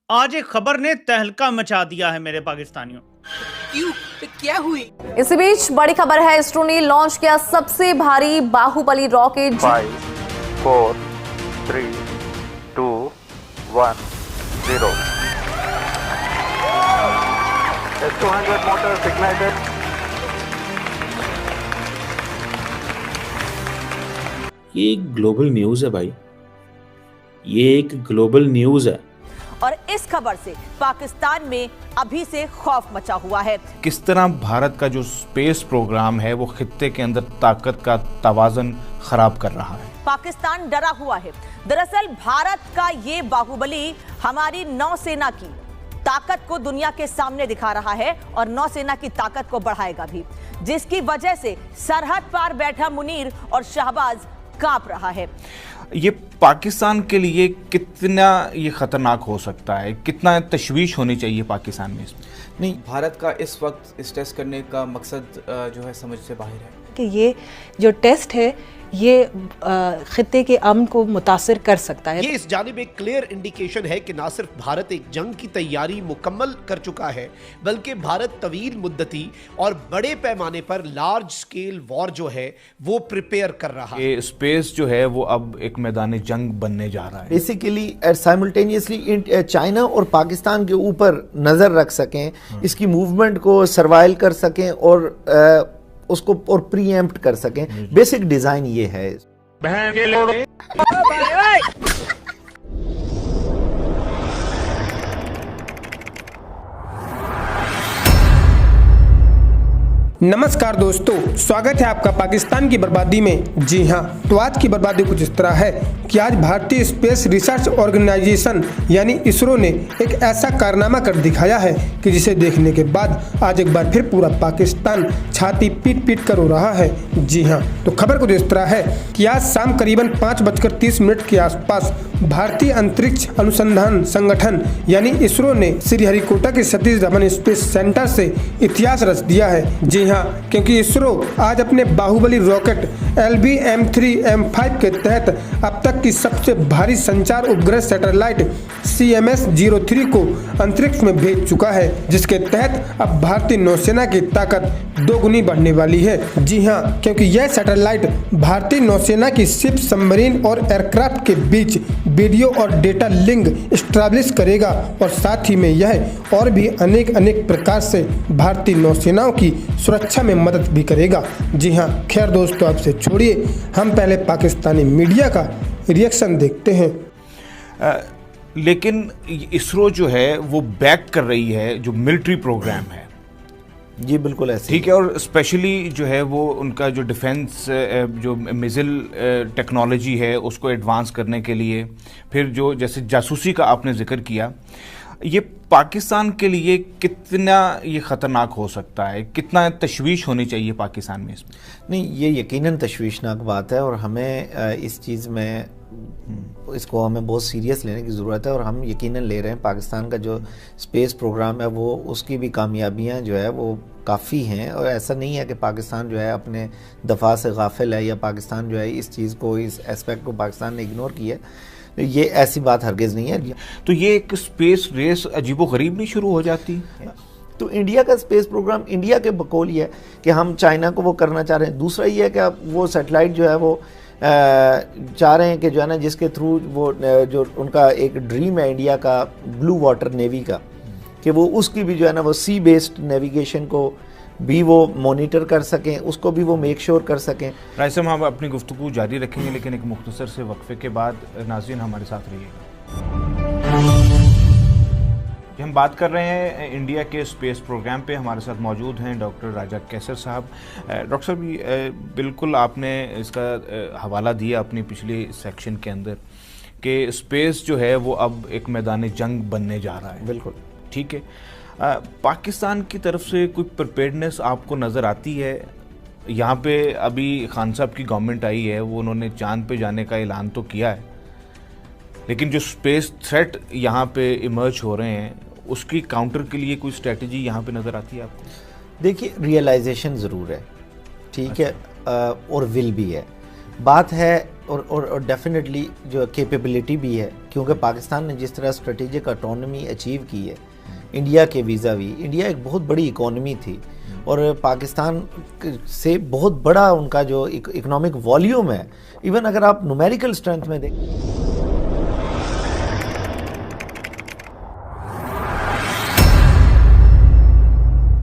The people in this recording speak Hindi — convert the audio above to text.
आज एक खबर ने तहलका मचा दिया है मेरे पाकिस्तानियों। क्यों? तो क्या हुई? इसी बीच बड़ी खबर है, इसरो ने लॉन्च किया सबसे भारी Baahubali rocket. 5, 4, 3, 2, 1, 0. S200 motors ignited. ये एक ग्लोबल न्यूज है भाई, ये एक ग्लोबल न्यूज है। और इस खबर से पाकिस्तान में अभी से खौफ मचा हुआ है। किस तरह भारत का जो स्पेस प्रोग्राम है वो खित्ते के अंदर ताकत का तवाज़ुन खराब कर रहा है। पाकिस्तान डरा हुआ है। दरअसल भारत का ये बाहुबली हमारी नौसेना की ताकत को दुनिया के सामने दिखा रहा है और नौसेना की ताकत को बढ़ाएगा भी, जिसकी वजह से सरहद पार बैठा मुनीर और शहबाज कांप रहा है। ये पाकिस्तान के लिए कितना ये खतरनाक हो सकता है, कितना तशवीश होनी चाहिए पाकिस्तान में इसमें? नहीं, भारत का इस वक्त इस टेस्ट करने का मकसद जो है समझ से बाहर है कि ये जो टेस्ट है ये खित्ते के अमन को मुतासिर कर सकता है। ये इस जानिब एक क्लियर इंडिकेशन है कि ना सिर्फ भारत एक जंग की तैयारी मुकम्मल कर चुका है, बल्कि भारत तवील मुद्दती और बड़े पैमाने पर लार्ज स्केल वॉर जो है वो प्रिपेयर कर रहा है। ये स्पेस जो है वो अब एक मैदान जंग बनने जा रहा है। बेसिकली साइमल्टेनियसली चाइना और पाकिस्तान के ऊपर नजर रख सकें, इसकी मूवमेंट को सर्वाइल कर सकें और उसको और प्रीएम्प्ट कर सकें। बेसिक डिजाइन ये है। नमस्कार दोस्तों, स्वागत है आपका पाकिस्तान की बर्बादी में। जी हाँ, तो आज की बर्बादी कुछ इस तरह है कि आज भारतीय स्पेस रिसर्च ऑर्गेनाइजेशन यानी इसरो ने एक ऐसा कारनामा कर दिखाया है कि जिसे देखने के बाद आज एक बार फिर पूरा पाकिस्तान छाती पीट पीट कर रो रहा है। जी हाँ, तो खबर कुछ इस तरह है कि आज शाम करीबन 5:30 के आसपास भारतीय अंतरिक्ष अनुसंधान संगठन यानी इसरो ने श्रीहरिकोटा के सतीश धवन स्पेस सेंटर से इतिहास रच दिया है। जी हाँ, क्योंकि इसरो आज अपने बाहुबली रॉकेट LV-M3M5 के तहत अब तक की सबसे भारी संचार उपग्रह सैटेलाइट CMS-03 को अंतरिक्ष में भेज चुका है, जिसके तहत अब भारतीय नौसेना की ताकत दोगुनी बढ़ने वाली है। जी हाँ, क्योंकि यह सैटेलाइट भारतीय नौसेना की शिप, सबमरीन और एयरक्राफ्ट के बीच वीडियो और डेटा लिंक एस्टैब्लिश करेगा और साथ ही में यह और भी अनेक प्रकार से भारतीय नौसेनाओं की सुरक्षा में मदद भी करेगा। जी हाँ, खैर दोस्तों, आपसे छोड़िए, हम पहले पाकिस्तानी मीडिया का रिएक्शन देखते हैं। लेकिन इसरो जो है वो बैक कर रही है जो मिलिट्री प्रोग्राम है। जी बिल्कुल ऐसे, ठीक है। और स्पेशली जो है वो उनका जो डिफेंस जो मिसाइल टेक्नोलॉजी है उसको एडवांस करने के लिए, फिर जो जैसे जासूसी का आपने जिक्र किया, ये पाकिस्तान के लिए कितना ये ख़तरनाक हो सकता है, कितना तशवीश होनी चाहिए पाकिस्तान में इसमें? नहीं, ये यकीनन तशवीशनाक बात है और हमें इस चीज़ में इसको हमें बहुत सीरियस लेने की ज़रूरत है और हम यकीनन ले रहे हैं। पाकिस्तान का जो स्पेस प्रोग्राम है वो उसकी भी कामयाबियां जो है वो काफ़ी हैं और ऐसा नहीं है कि पाकिस्तान जो है अपने दफा से गाफिल है या पाकिस्तान जो है इस चीज़ को, इस एस्पेक्ट को पाकिस्तान ने इग्नोर किया। ये ऐसी बात हरगिज़ नहीं है। तो ये एक स्पेस रेस अजीबोगरीब नहीं शुरू हो जाती? तो इंडिया का स्पेस प्रोग्राम इंडिया के बकौल ही है कि हम चाइना को वो करना चाह रहे हैं। दूसरा ये है कि आप वो सैटेलाइट जो है वो चाह रहे हैं कि जो है ना, जिसके थ्रू वो जो उनका एक ड्रीम है इंडिया का ब्लू वाटर नेवी का, कि वो उसकी भी जो है ना वो सी बेस्ड नेविगेशन को भी वो मॉनिटर कर सकें, उसको भी वो मेक श्योर कर सकें। राइसम, हम अपनी गुफ्तगू जारी रखेंगे लेकिन एक मुख्तसर से वक्फे के बाद। नाज़रीन हमारे साथ रहिएगा। हम बात कर रहे हैं इंडिया के स्पेस प्रोग्राम पे। हमारे साथ मौजूद हैं डॉक्टर राजा कैसर साहब। डॉक्टर साहब, बिल्कुल आपने इसका हवाला दिया अपनी पिछली सेक्शन के अंदर कि स्पेस जो है वो अब एक मैदान जंग बनने जा रहा है। बिल्कुल ठीक है। पाकिस्तान की तरफ से कोई प्रिपेयर्डनेस आपको नज़र आती है? यहाँ पे अभी खान साहब की गवर्नमेंट आई है, वो उन्होंने चांद पे जाने का ऐलान तो किया है, लेकिन जो स्पेस थ्रेट यहाँ पे इमर्ज हो रहे हैं उसकी काउंटर के लिए कोई स्ट्रेटजी यहाँ पे नज़र आती है आपको? देखिए, रियलाइजेशन ज़रूर है, ठीक है, और विल भी है। बात है और डेफिनेटली जो कैपेबिलिटी भी है, क्योंकि पाकिस्तान ने जिस तरह स्ट्रेटेजिक ऑटोनॉमी अचीव की है इंडिया के वीज़ावी, इंडिया एक बहुत बड़ी इकोनॉमी थी और पाकिस्तान से बहुत बड़ा उनका जो इकोनॉमिक वॉल्यूम है, इवन अगर आप न्यूमेरिकल स्ट्रेंथ में देखें